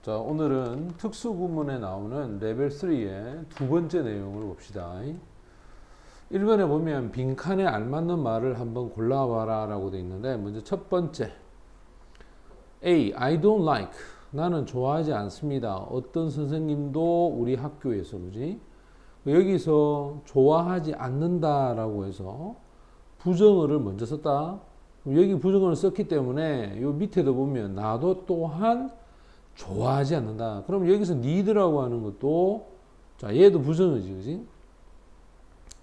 자, 오늘은 특수구문에 나오는 레벨 3의 두 번째 내용을 봅시다. 1번에 보면 빈칸에 알맞는 말을 한번 골라봐라 라고 되어 있는데, 먼저 첫 번째 A. I don't like. 나는 좋아하지 않습니다. 어떤 선생님도 우리 학교에서, 그지? 여기서 좋아하지 않는다 라고 해서 부정어를 먼저 썼다. 여기 부정어를 썼기 때문에 요 밑에도 보면 나도 또한 좋아하지 않는다. 그럼 여기서 need라고 하는 것도, 자, 얘도 부정어지, 그지?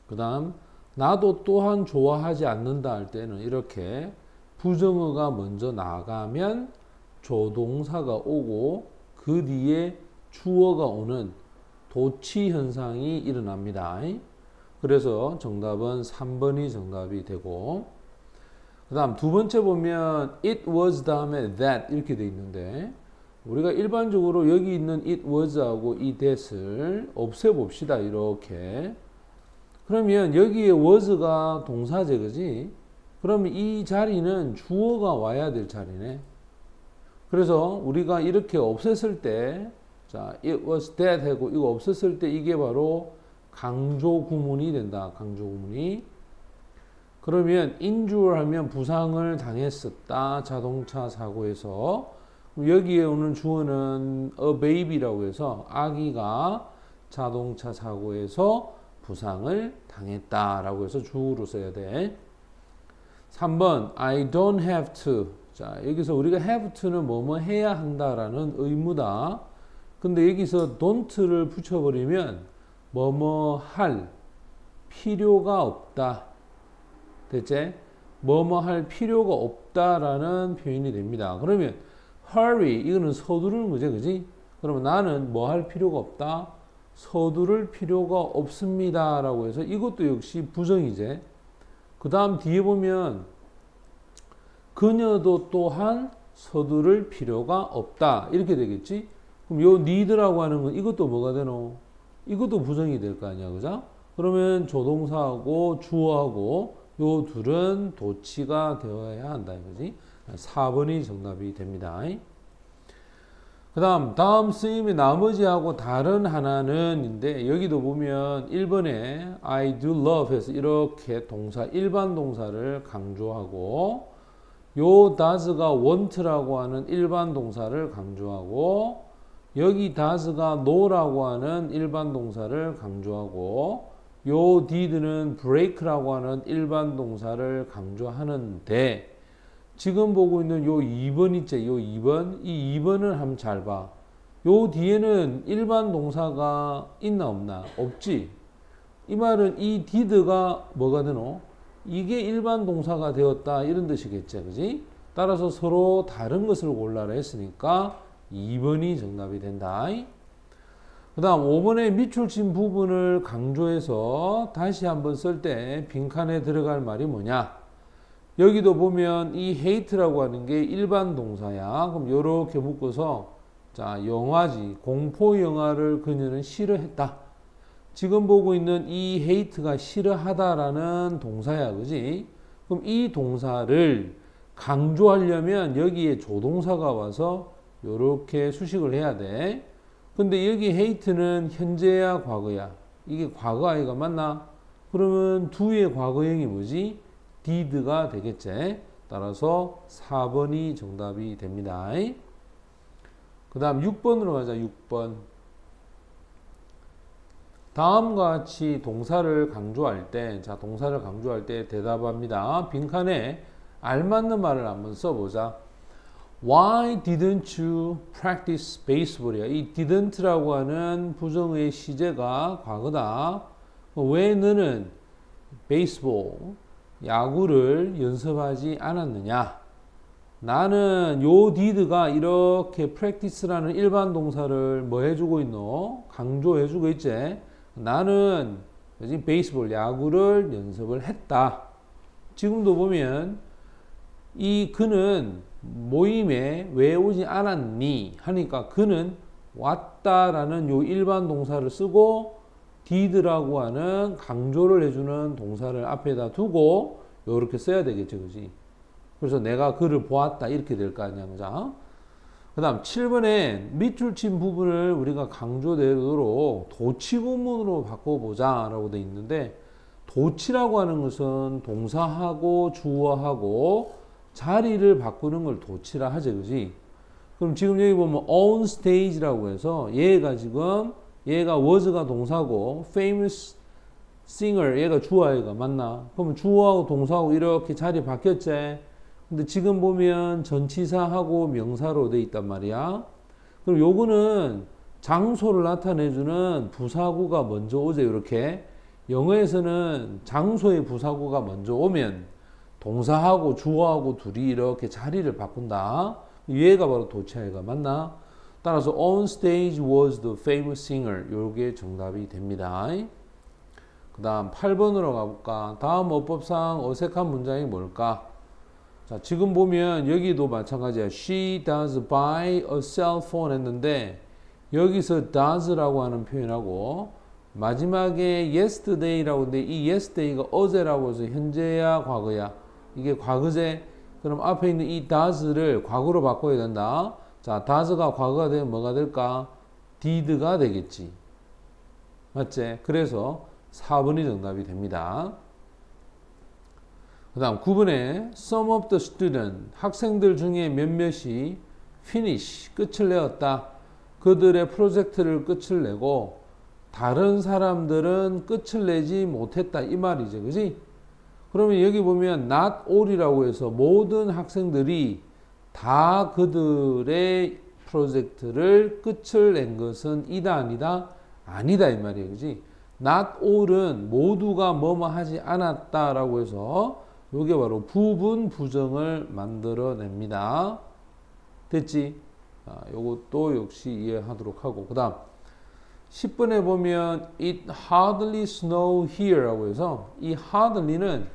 그 다음, 나도 또한 좋아하지 않는다 할 때는 이렇게 부정어가 먼저 나가면 조동사가 오고 그 뒤에 주어가 오는 도치 현상이 일어납니다. 그래서 정답은 3번이 정답이 되고, 그 다음 두 번째 보면 it was 다음에 that 이렇게 돼 있는데, 우리가 일반적으로 여기 있는 it was하고 이 that을 없애봅시다. 이렇게. 그러면 여기에 was가 동사제, 그지? 그러면 이 자리는 주어가 와야 될 자리네. 그래서 우리가 이렇게 없앴을 때, 자, it was that 하고 이거 없앴을 때 이게 바로 강조 구문이 된다. 강조 구문이. 그러면 injure 하면 부상을 당했었다. 자동차 사고에서. 여기에 오는 주어는 a baby라고 해서 아기가 자동차 사고에서 부상을 당했다라고 해서 주어로 써야 돼. 3번 I don't have to. 자, 여기서 우리가 have to는 뭐뭐 해야 한다라는 의무다. 근데 여기서 don't를 붙여버리면 뭐뭐 할 필요가 없다. 됐지? 뭐뭐 할 필요가 없다라는 표현이 됩니다. 그러면 hurry, 이거는 서두르는 거죠, 그지? 그러면 나는 뭐 할 필요가 없다? 서두를 필요가 없습니다. 라고 해서 이것도 역시 부정이제. 그 다음 뒤에 보면 그녀도 또한 서두를 필요가 없다. 이렇게 되겠지? 그럼 요 need라고 하는 건 이것도 뭐가 되노? 이것도 부정이 될 거 아니야, 그죠? 그러면 조동사하고 주어하고 요 둘은 도치가 되어야 한다, 그지? 4번이 정답이 됩니다. 그 다음 쓰임의 나머지하고 다른 하나는인데, 여기도 보면 1번에 I do love 해서 이렇게 동사, 일반 동사를 강조하고, 요 does가 want라고 하는 일반 동사를 강조하고, 여기 does가 no라고 하는 일반 동사를 강조하고, 요 did는 break라고 하는 일반 동사를 강조하는데, 지금 보고 있는 요 2번 있죠? 요 2번. 이 2번을 한번 잘 봐. 요 뒤에는 일반 동사가 있나 없나? 없지. 이 말은 이 did가 뭐가 되노? 이게 일반 동사가 되었다. 이런 뜻이겠죠. 그지? 따라서 서로 다른 것을 골라라 했으니까 2번이 정답이 된다. 그 다음 5번의 밑줄친 부분을 강조해서 다시 한번 쓸 때 빈칸에 들어갈 말이 뭐냐? 여기도 보면 이 hate라고 하는 게 일반 동사야. 그럼 요렇게 묶어서, 자, 영화지. 공포 영화를 그녀는 싫어했다. 지금 보고 있는 이 hate가 싫어하다라는 동사야. 그지? 그럼 이 동사를 강조하려면 여기에 조동사가 와서 요렇게 수식을 해야 돼. 근데 여기 hate는 현재야 과거야? 이게 과거 아이가 맞나? 그러면 두의 과거형이 뭐지? did가 되겠지. 따라서 4번이 정답이 됩니다. 그 다음 6번으로 가자. 6번. 다음과 같이 동사를 강조할 때, 자, 동사를 강조할 때 대답합니다. 빈칸에 알맞는 말을 한번 써보자. Why didn't you practice baseball이야. 이 didn't라고 하는 부정의 시제가 과거다. 왜 너는 baseball, 야구를 연습하지 않았느냐? 나는 요 did가 이렇게 practice라는 일반 동사를 뭐 해주고 있노? 강조해주고 있지? 나는 베이스볼, 야구를 연습을 했다. 지금도 보면 이 그는 모임에 왜 오지 않았니? 하니까 그는 왔다라는 요 일반 동사를 쓰고 did라고 하는 강조를 해주는 동사를 앞에다 두고 요렇게 써야 되겠죠, 그지? 그래서 내가 그를 보았다 이렇게 될 거 아니야, 그죠? 그 다음 7번에 밑줄 친 부분을 우리가 강조되도록 도치 구문으로 바꿔보자 라고 되어 있는데, 도치라고 하는 것은 동사하고 주어하고 자리를 바꾸는 걸 도치라 하지, 그지? 그럼 지금 여기 보면 on stage라고 해서 얘가 was가 동사고 famous singer 얘가 주어가 맞나? 그러면 주어하고 동사하고 이렇게 자리 바뀌었지? 근데 지금 보면 전치사하고 명사로 돼 있단 말이야. 그럼 요거는 장소를 나타내주는 부사구가 먼저 오죠. 이렇게 영어에서는 장소의 부사구가 먼저 오면 동사하고 주어하고 둘이 이렇게 자리를 바꾼다. 얘가 바로 도치아이가 맞나? 따라서 on stage was the famous singer. 요게 정답이 됩니다. 그 다음 8번으로 가볼까? 다음 어법상 어색한 문장이 뭘까? 자, 지금 보면 여기도 마찬가지야. She does buy a cell phone 했는데 여기서 does라고 하는 표현하고 마지막에 yesterday라고 하는데 이 yesterday가 어제라고 해서 현재야 과거야? 이게 과거제. 그럼 앞에 있는 이 does를 과거로 바꿔야 된다. 자, does가 과거가 되면 뭐가 될까? did가 되겠지. 맞지? 그래서 4번이 정답이 됩니다. 그 다음 9번에 some of the student 학생들 중에 몇몇이 finish 끝을 내었다. 그들의 프로젝트를 끝을 내고 다른 사람들은 끝을 내지 못했다. 이 말이죠. 그지? 그러면 여기 보면 not all이라고 해서 모든 학생들이 다 그들의 프로젝트를 끝을 낸 것은 이다 아니다? 아니다 이 말이에요. 그지? not all은 모두가 뭐뭐 하지 않았다라고 해서 요게 바로 부분 부정을 만들어냅니다. 됐지? 요것도 역시 이해하도록 하고 그 다음 10번에 보면 It hardly snow here 라고 해서 이 hardly는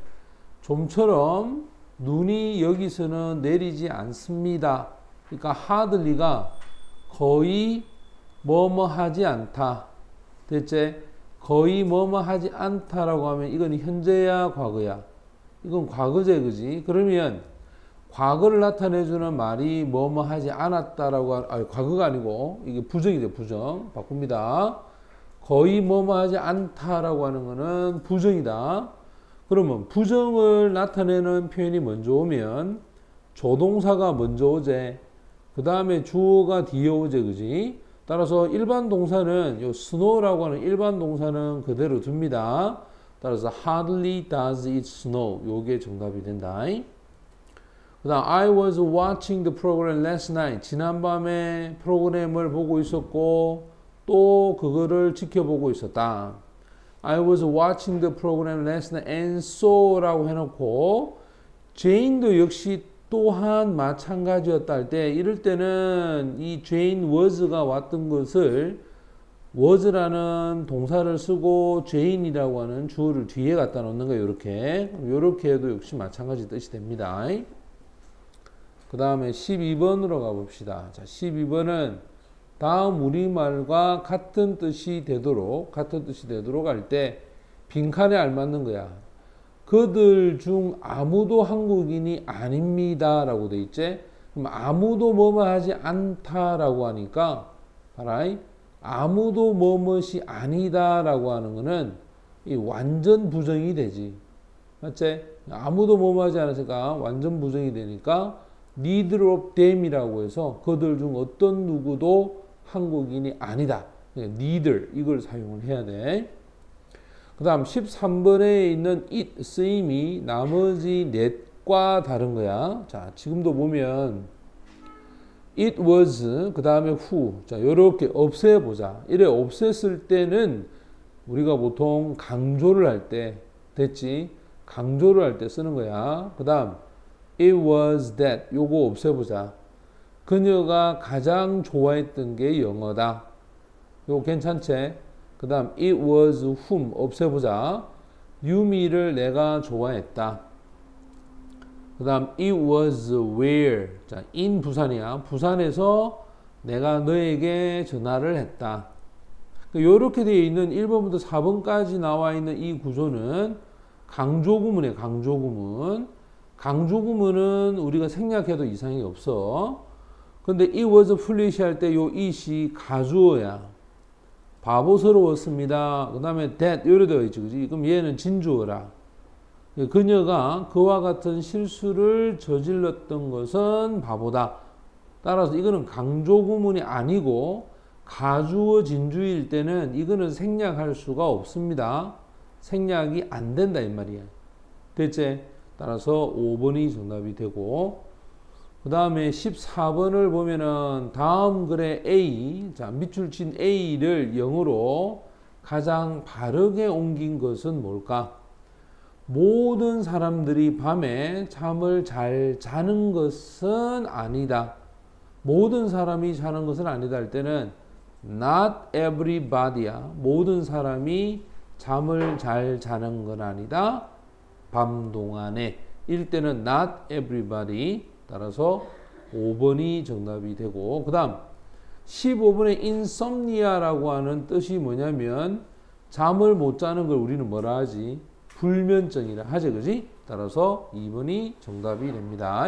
좀처럼 눈이 여기서는 내리지 않습니다. 그러니까 hardly가 거의 뭐뭐 하지 않다. 됐지? 거의 뭐뭐 하지 않다라고 하면 이건 현재야 과거야? 이건 과거제, 그지? 그러면 과거를 나타내주는 말이 뭐뭐 하지 않았다라고 과거가 아니고 이게 부정이죠. 부정 바꿉니다. 거의 뭐뭐 하지 않다라고 하는 거는 부정이다. 그러면 부정을 나타내는 표현이 먼저 오면 조동사가 먼저 오제. 그 다음에 주어가 뒤에 오제, 그지? 따라서 일반 동사는 요 snow라고 하는 일반 동사는 그대로 둡니다. 따라서 hardly does it snow. 요게 정답이 된다. 그 다음 I was watching the program last night. 지난밤에 프로그램을 보고 있었고 또 그거를 지켜보고 있었다. I was watching the program last night and so 라고 해놓고 Jane도 역시 또한 마찬가지였다 할 때 이럴 때는 이 Jane was가 왔던 것을 was라는 동사를 쓰고 Jane이라고 하는 주어를 뒤에 갖다 놓는 거예요. 이렇게 해도 역시 마찬가지 뜻이 됩니다. 그 다음에 12번으로 가봅시다. 자, 12번은 다음 우리말과 같은 뜻이 되도록 할 때 빈칸에 알맞는 거야. 그들 중 아무도 한국인이 아닙니다 라고 돼 있지. 그럼 아무도 뭐뭐 하지 않다라고 하니까 봐라. 아무도 뭐뭇이 아니다 라고 하는 거는 이 완전 부정이 되지. 맞지? 아무도 뭐뭐 하지 않았으니까 완전 부정이 되니까 neither of them이라고 해서 그들 중 어떤 누구도 한국인이 아니다. neither 이걸 사용을 해야 돼. 그 다음 13번에 있는 it 쓰임이 나머지 넷과 다른 거야. 자, 지금도 보면 it was 그 다음에 who. 자, 요렇게 없애보자. 이래 없앴을 때는 우리가 보통 강조를 할 때 됐지? 강조를 할 때 쓰는 거야. 그 다음 it was that. 요거 없애보자. 그녀가 가장 좋아했던 게 영어다. 요거 괜찮지? 그 다음 it was whom 없애보자. 유미를 내가 좋아했다. 그 다음 it was where. 자, in 부산이야. 부산에서 내가 너에게 전화를 했다. 이렇게 되어 있는 1번부터 4번까지 나와 있는 이 구조는 강조구문이에요. 강조구문. 강조구문은 우리가 생략해도 이상이 없어. 근데 it was foolish 할 때 요 it이 가주어야. 바보스러웠습니다. 그 다음에 that 요래 되어 있지, 그지? 그럼 얘는 진주어라. 그녀가 그와 같은 실수를 저질렀던 것은 바보다. 따라서 이거는 강조 구문이 아니고 가주어 진주일 때는 이거는 생략할 수가 없습니다. 생략이 안 된다 이 말이야. 됐지? 따라서 5번이 정답이 되고, 그 다음에 14번을 보면은 다음 글의 A, 자 밑줄 친 A를 0으로 가장 바르게 옮긴 것은 뭘까? 모든 사람들이 밤에 잠을 잘 자는 것은 아니다. 모든 사람이 자는 것은 아니다 할 때는 not everybody야. 모든 사람이 잠을 잘 자는 건 아니다. 밤 동안에. 일 때는 not everybody. 따라서 5번이 정답이 되고, 그 다음 15번의 insomnia라고 하는 뜻이 뭐냐면 잠을 못 자는 걸 우리는 뭐라 하지? 불면증이라 하지, 그지? 따라서 2번이 정답이 됩니다.